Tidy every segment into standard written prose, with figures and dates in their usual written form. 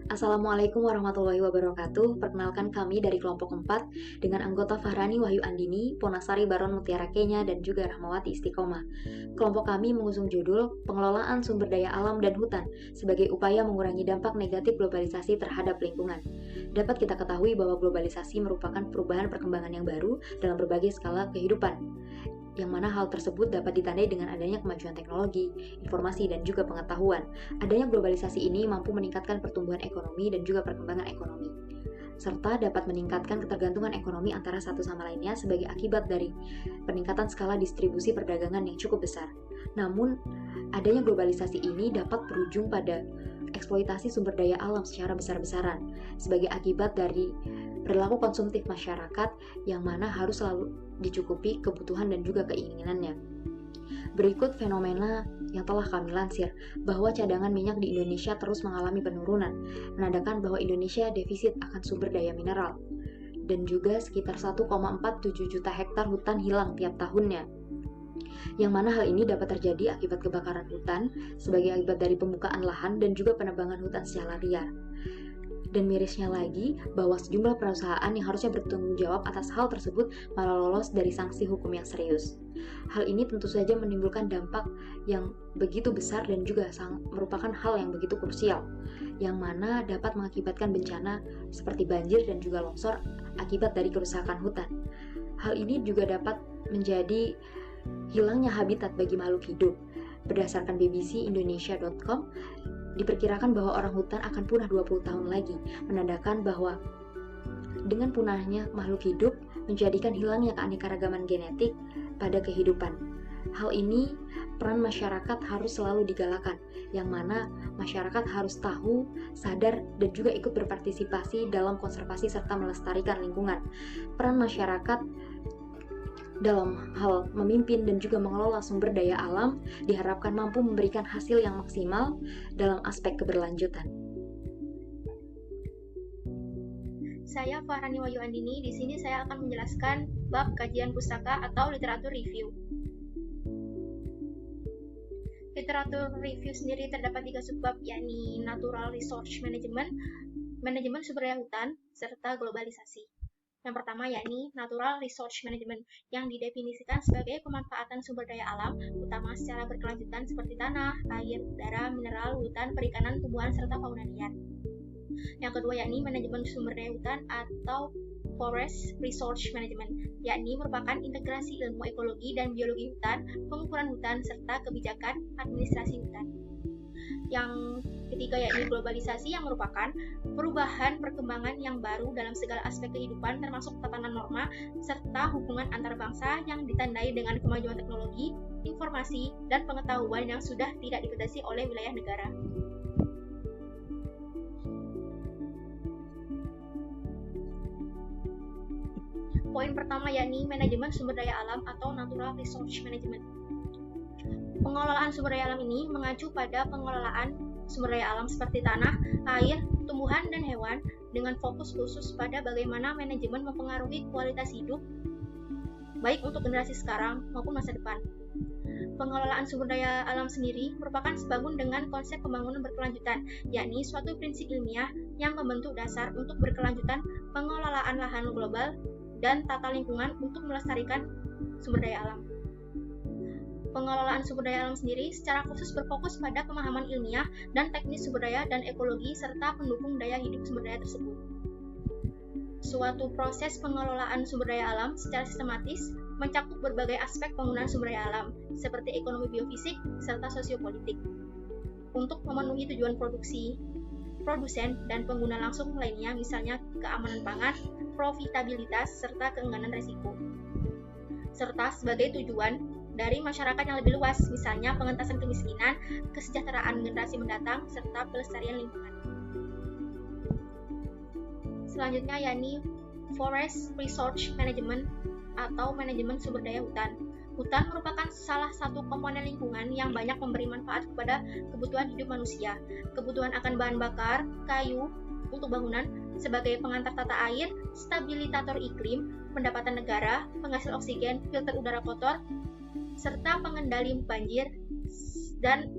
Assalamualaikum warahmatullahi wabarakatuh. Perkenalkan kami dari kelompok 4 dengan anggota Fahrani Wahyu Andini, Ponasari Baron Mutiara Kenya, dan juga Rahmawati Istiqomah. Kelompok kami mengusung judul Pengelolaan Sumber Daya Alam dan Hutan sebagai upaya mengurangi dampak negatif globalisasi terhadap lingkungan. Dapat kita ketahui bahwa globalisasi merupakan perubahan perkembangan yang baru dalam berbagai skala kehidupan, yang mana hal tersebut dapat ditandai dengan adanya kemajuan teknologi, informasi, dan juga pengetahuan. Adanya globalisasi ini mampu meningkatkan pertumbuhan ekonomi dan juga perkembangan ekonomi, serta dapat meningkatkan ketergantungan ekonomi antara satu sama lainnya sebagai akibat dari peningkatan skala distribusi perdagangan yang cukup besar. Namun, adanya globalisasi ini dapat berujung pada eksploitasi sumber daya alam secara besar-besaran sebagai akibat dari perilaku konsumtif masyarakat yang mana harus selalu dicukupi kebutuhan dan juga keinginannya. Berikut fenomena yang telah kami lansir, bahwa cadangan minyak di Indonesia terus mengalami penurunan, menandakan bahwa Indonesia defisit akan sumber daya mineral, dan juga sekitar 1,47 juta hektar hutan hilang tiap tahunnya. Yang mana hal ini dapat terjadi akibat kebakaran hutan sebagai akibat dari pembukaan lahan dan juga penebangan hutan secara liar. Dan mirisnya lagi, bahwa sejumlah perusahaan yang harusnya bertanggung jawab atas hal tersebut malah lolos dari sanksi hukum yang serius. Hal ini tentu saja menimbulkan dampak yang begitu besar dan juga merupakan hal yang begitu krusial, yang mana dapat mengakibatkan bencana seperti banjir dan juga longsor akibat dari kerusakan hutan. Hal ini juga dapat menjadi hilangnya habitat bagi makhluk hidup. Berdasarkan bbcindonesia.com, diperkirakan bahwa orang hutan akan punah 20 tahun lagi, menandakan bahwa dengan punahnya makhluk hidup menjadikan hilangnya keanekaragaman genetik pada kehidupan. Hal ini peran masyarakat harus selalu digalakan, yang mana masyarakat harus tahu, sadar, dan juga ikut berpartisipasi dalam konservasi serta melestarikan lingkungan. Peran masyarakat dalam hal memimpin dan juga mengelola sumber daya alam diharapkan mampu memberikan hasil yang maksimal dalam aspek keberlanjutan. Saya Fahrani Wahyu Andini. Di sini saya akan menjelaskan bab kajian pustaka atau literatur review. Literatur review sendiri terdapat 3 subbab, yakni Natural Resource Management, manajemen sumber daya hutan, serta globalisasi. Yang pertama yakni Natural Resource Management, yang didefinisikan sebagai pemanfaatan sumber daya alam, utama secara berkelanjutan seperti tanah, air, udara, mineral, hutan, perikanan, tumbuhan, serta fauna liar. Yang kedua yakni manajemen sumber daya hutan atau Forest Resource Management, yakni merupakan integrasi ilmu ekologi dan biologi hutan, pengukuran hutan, serta kebijakan administrasi hutan. Yang ketiga yakni globalisasi, yang merupakan perubahan perkembangan yang baru dalam segala aspek kehidupan termasuk tatanan norma serta hubungan antar bangsa yang ditandai dengan kemajuan teknologi, informasi, dan pengetahuan yang sudah tidak dibatasi oleh wilayah negara. Poin pertama yakni manajemen sumber daya alam atau Natural Resource Management. Pengelolaan sumber daya alam ini mengacu pada pengelolaan sumber daya alam seperti tanah, air, tumbuhan, dan hewan dengan fokus khusus pada bagaimana manajemen mempengaruhi kualitas hidup baik untuk generasi sekarang maupun masa depan. Pengelolaan sumber daya alam sendiri merupakan sebangun dengan konsep pembangunan berkelanjutan, yakni suatu prinsip ilmiah yang membentuk dasar untuk berkelanjutan pengelolaan lahan global dan tata lingkungan untuk melestarikan sumber daya alam. Pengelolaan sumber daya alam sendiri secara khusus berfokus pada pemahaman ilmiah dan teknis sumber daya dan ekologi serta pendukung daya hidup sumber daya tersebut. Suatu proses pengelolaan sumber daya alam secara sistematis mencakup berbagai aspek penggunaan sumber daya alam seperti ekonomi biofisik serta sosiopolitik untuk memenuhi tujuan produksi, produsen, dan pengguna langsung lainnya, misalnya keamanan pangan, profitabilitas, serta keengganan risiko, serta sebagai tujuan dari masyarakat yang lebih luas, misalnya pengentasan kemiskinan, kesejahteraan generasi mendatang, serta pelestarian lingkungan. Selanjutnya yakni Forest Resource Management atau manajemen sumber daya hutan. Hutan merupakan salah satu komponen lingkungan yang banyak memberi manfaat kepada kebutuhan hidup manusia. Kebutuhan akan bahan bakar, kayu untuk bangunan, sebagai pengantar tata air, stabilisator iklim, pendapatan negara, penghasil oksigen, filter udara kotor, serta pengendali banjir dan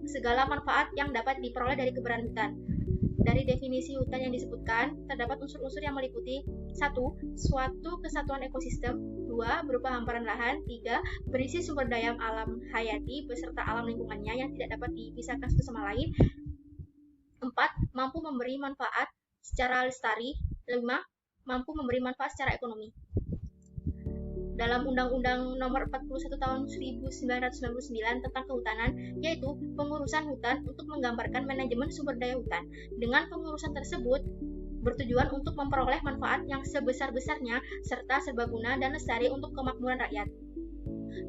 segala manfaat yang dapat diperoleh dari keberadaan hutan. Dari definisi hutan yang disebutkan, terdapat unsur-unsur yang meliputi 1. Suatu kesatuan ekosistem, 2. Berupa hamparan lahan, 3. Berisi sumber daya alam hayati beserta alam lingkungannya yang tidak dapat dipisahkan satu sama lain, 4. Mampu memberi manfaat secara lestari, 5. Mampu memberi manfaat secara ekonomi. Dalam Undang-Undang Nomor 41 Tahun 1999 tentang Kehutanan, yaitu pengurusan hutan untuk menggambarkan manajemen sumber daya hutan. Dengan pengurusan tersebut bertujuan untuk memperoleh manfaat yang sebesar-besarnya serta serbaguna dan lestari untuk kemakmuran rakyat.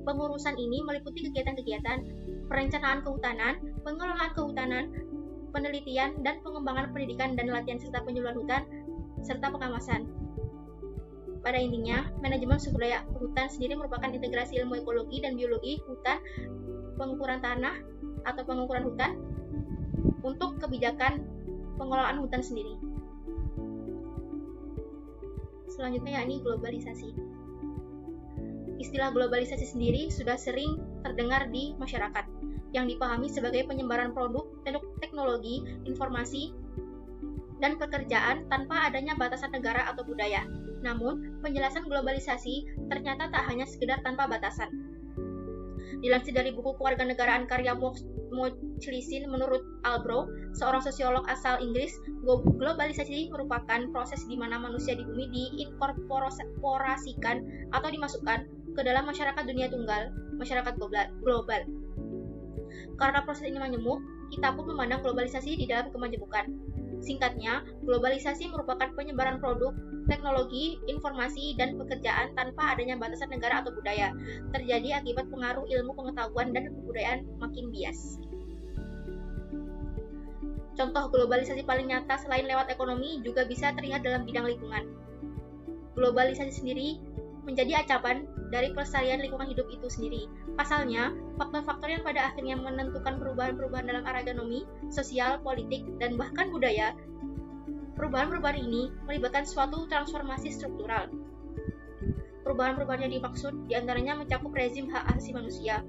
Pengurusan ini meliputi kegiatan-kegiatan perencanaan kehutanan, pengelolaan kehutanan, penelitian dan pengembangan pendidikan dan latihan serta penyuluhan hutan, serta pengawasan. Pada intinya, manajemen sumber daya hutan sendiri merupakan integrasi ilmu ekologi dan biologi hutan, pengukuran tanah atau pengukuran hutan, untuk kebijakan pengelolaan hutan sendiri. Selanjutnya yakni globalisasi. Istilah globalisasi sendiri sudah sering terdengar di masyarakat, yang dipahami sebagai penyebaran produk, teknologi, informasi, dan pekerjaan tanpa adanya batasan negara atau budaya. Namun, penjelasan globalisasi ternyata tak hanya sekedar tanpa batasan. Dilansir dari buku Kewarganegaraan karya Mochlison, menurut Albro, seorang sosiolog asal Inggris, globalisasi merupakan proses di mana manusia di bumi diinkorporasikan atau dimasukkan ke dalam masyarakat dunia tunggal, masyarakat global. Karena proses ini menyemuk, kita pun memandang globalisasi di dalam kemajemukan. Singkatnya, globalisasi merupakan penyebaran produk, teknologi, informasi, dan pekerjaan tanpa adanya batasan negara atau budaya. Terjadi akibat pengaruh ilmu pengetahuan dan kebudayaan makin bias. Contoh globalisasi paling nyata selain lewat ekonomi juga bisa terlihat dalam bidang lingkungan. Globalisasi sendiri menjadi ancaman dari pelestarian lingkungan hidup itu sendiri. Pasalnya, faktor-faktor yang pada akhirnya menentukan perubahan-perubahan dalam ekonomi, sosial, politik, dan bahkan budaya, perubahan-perubahan ini melibatkan suatu transformasi struktural. Perubahan-perubahan yang dimaksud diantaranya mencakup rezim hak asasi manusia.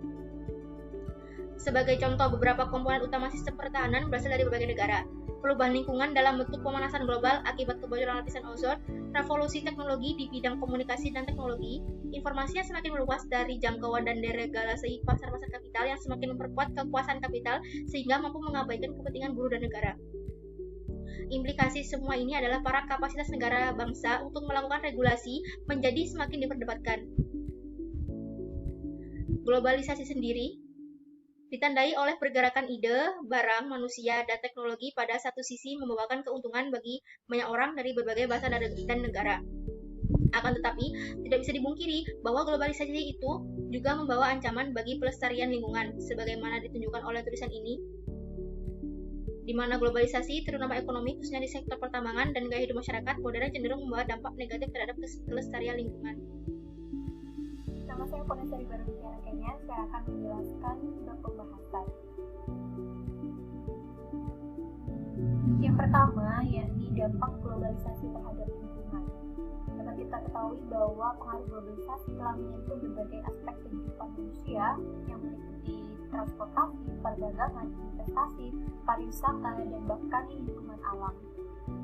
Sebagai contoh, beberapa komponen utama sistem pertahanan berasal dari berbagai negara. Perubahan lingkungan dalam bentuk pemanasan global akibat kebocoran lapisan ozon, revolusi teknologi di bidang komunikasi dan teknologi, informasi yang semakin meluas dari jangkauan dan deregulasi pasar-pasar kapital yang semakin memperkuat kekuasaan kapital sehingga mampu mengabaikan kepentingan buruh dan negara. Implikasi semua ini adalah para kapasitas negara bangsa untuk melakukan regulasi menjadi semakin diperdebatkan. Globalisasi sendiri ditandai oleh pergerakan ide, barang, manusia, dan teknologi pada satu sisi membawakan keuntungan bagi banyak orang dari berbagai bahasa dan negara. Akan tetapi, tidak bisa dipungkiri bahwa globalisasi itu juga membawa ancaman bagi pelestarian lingkungan, sebagaimana ditunjukkan oleh tulisan ini, di mana globalisasi, terutama ekonomi, khususnya di sektor pertambangan dan gaya hidup masyarakat modern cenderung membawa dampak negatif terhadap kelestarian lingkungan. Nama saya Ponasari Baron Mutiara Kenya, saya akan menjelaskan bab pembahasan. Yang pertama, yakni dampak globalisasi terhadap lingkungan. Dapat kita ketahui bahwa pengaruh globalisasi telah menyentuh berbagai aspek kehidupan manusia yang meliputi transportasi, perdagangan, investasi, pariwisata, dan bahkan lingkungan alam.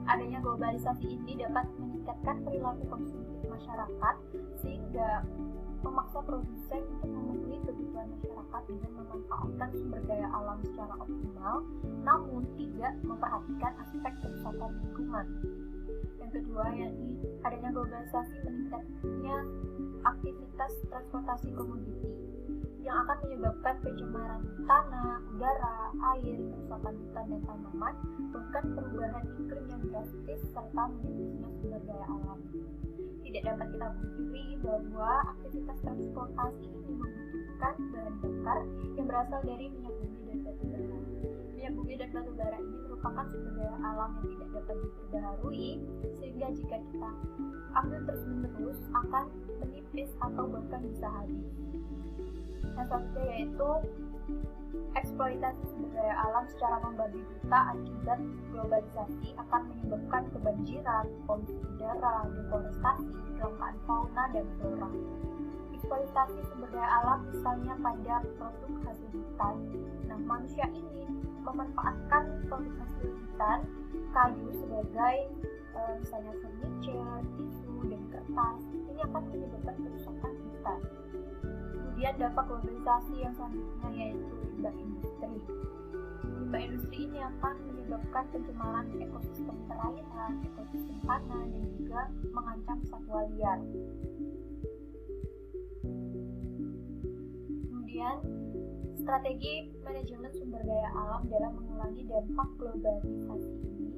Adanya globalisasi ini dapat meningkatkan perilaku konsumtif masyarakat sehingga memaksa produsen untuk memenuhi kebutuhan masyarakat dengan memanfaatkan sumber daya alam secara optimal, namun tidak memperhatikan aspek kerusakan lingkungan. Yang kedua, yakni adanya globalisasi meningkatnya aktivitas transportasi komoditi yang akan menyebabkan pencemaran tanah, udara, air, kerusakan hutan dan tanaman, bahkan perubahan iklim yang drastis serta menipisnya sumber daya alam. Tidak dapat kita pungkiri bahwa aktivitas transportasi ini membutuhkan bahan bakar yang berasal dari minyak bumi dan batu bara. Minyak bumi dan batu bara ini merupakan sumber daya alam yang tidak dapat diperbaharui, sehingga jika kita ambil terus-menerus akan menipis atau bahkan bisa habis. Yang selanjutnya yaitu eksploitasi sumber daya alam secara membabi buta akibat globalisasi akan menyebabkan kebanjiran, polusi udara, deforestasi, kelangkaan fauna dan flora. Eksploitasi sumber daya alam misalnya pada produk hasil hutan. Nah, manusia ini memanfaatkan produk hasil hutan kayu sebagai misalnya furniture, tisu, dan kertas. Ini akan menyebabkan kerusakan hutan. Kemudian dampak globalisasi yang selanjutnya yaitu limbah industri. Limbah industri ini akan menyebabkan pencemaran ekosistem perairan, ekosistem tanah, dan juga mengancam satwa liar. Kemudian, strategi manajemen sumber daya alam dalam mengurangi dampak globalisasi ini.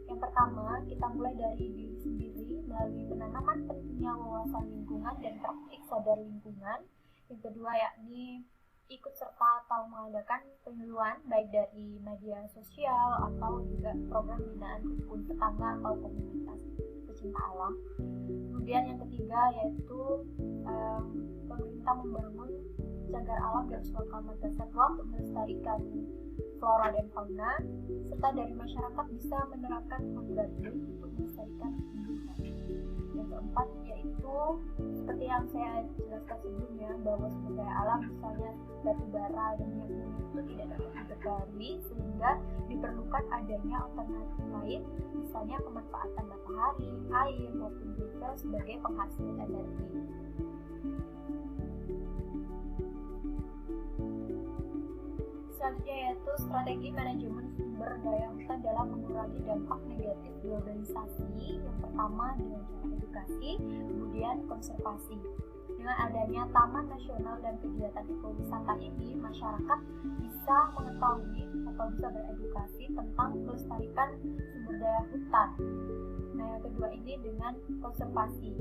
Yang pertama, kita mulai dari diri sendiri melalui penanaman pentingnya wawasan lingkungan dan praktik sadar lingkungan. Yang kedua, yakni ikut serta atau mengadakan penyuluhan baik dari media sosial atau juga program binaan rukun tetangga atau komunitas pecinta alam. Kemudian yang ketiga yaitu pemerintah membangun cagar alam dan suaka marga satwa untuk melestarikan flora dan fauna, serta dari masyarakat bisa menerapkan monitoring untuk melestarikan tumbuhan. Yang keempat yaitu seperti yang saya jelaskan sebelumnya, bahwa sumber daya alam misalnya batu bara dan minyak bumi itu tidak dapat diperbarui, sehingga diperlukan adanya alternatif lain, misalnya pemanfaatan matahari, air maupun juga sebagai penghasil energi. Selanjutnya yaitu strategi manajemen sumber daya hutan dalam mengurangi dampak negatif globalisasi. Yang pertama dengan cara edukasi, kemudian konservasi. Dengan adanya taman nasional dan kegiatan ekowisata ini, masyarakat bisa mengetahui atau bisa beredukasi tentang melestarikan sumber daya hutan. Nah, yang kedua ini dengan konservasi.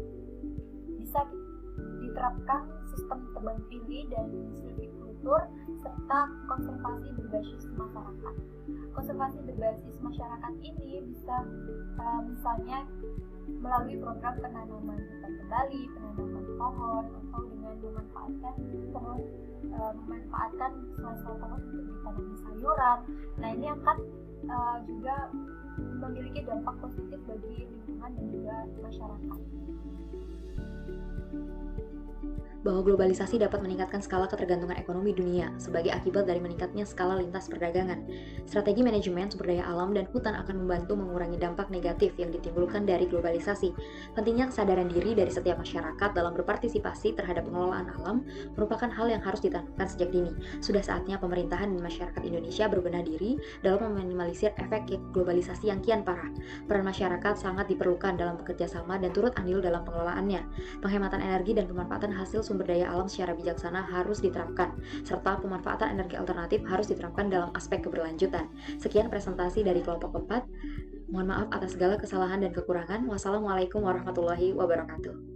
Bisa diterapkan sistem tebang pilih dan silvikultur serta konservasi berbasis masyarakat. Konservasi berbasis masyarakat ini bisa misalnya melalui program penanaman hutan kembali, penanaman pohon, atau dengan memanfaatkan pohon, memanfaatkan sela-sela pohon untuk ditanami sayuran. Nah, ini akan juga memiliki dampak positif bagi lingkungan dan juga masyarakat. Bahwa globalisasi dapat meningkatkan skala ketergantungan ekonomi dunia sebagai akibat dari meningkatnya skala lintas perdagangan. Strategi manajemen sumber daya alam dan hutan akan membantu mengurangi dampak negatif yang ditimbulkan dari globalisasi. Pentingnya kesadaran diri dari setiap masyarakat dalam berpartisipasi terhadap pengelolaan alam merupakan hal yang harus ditanamkan sejak dini. Sudah saatnya pemerintahan dan masyarakat Indonesia berbenah diri dalam meminimalisir efek globalisasi yang kian parah. Peran masyarakat sangat diperlukan dalam bekerja sama dan turut andil dalam pengelolaannya. Penghematan energi dan pemanfaatan hasil sumber daya alam secara bijaksana harus diterapkan, serta pemanfaatan energi alternatif harus diterapkan dalam aspek keberlanjutan. Sekian presentasi dari kelompok 4. Mohon maaf atas segala kesalahan dan kekurangan. Wassalamualaikum warahmatullahi wabarakatuh.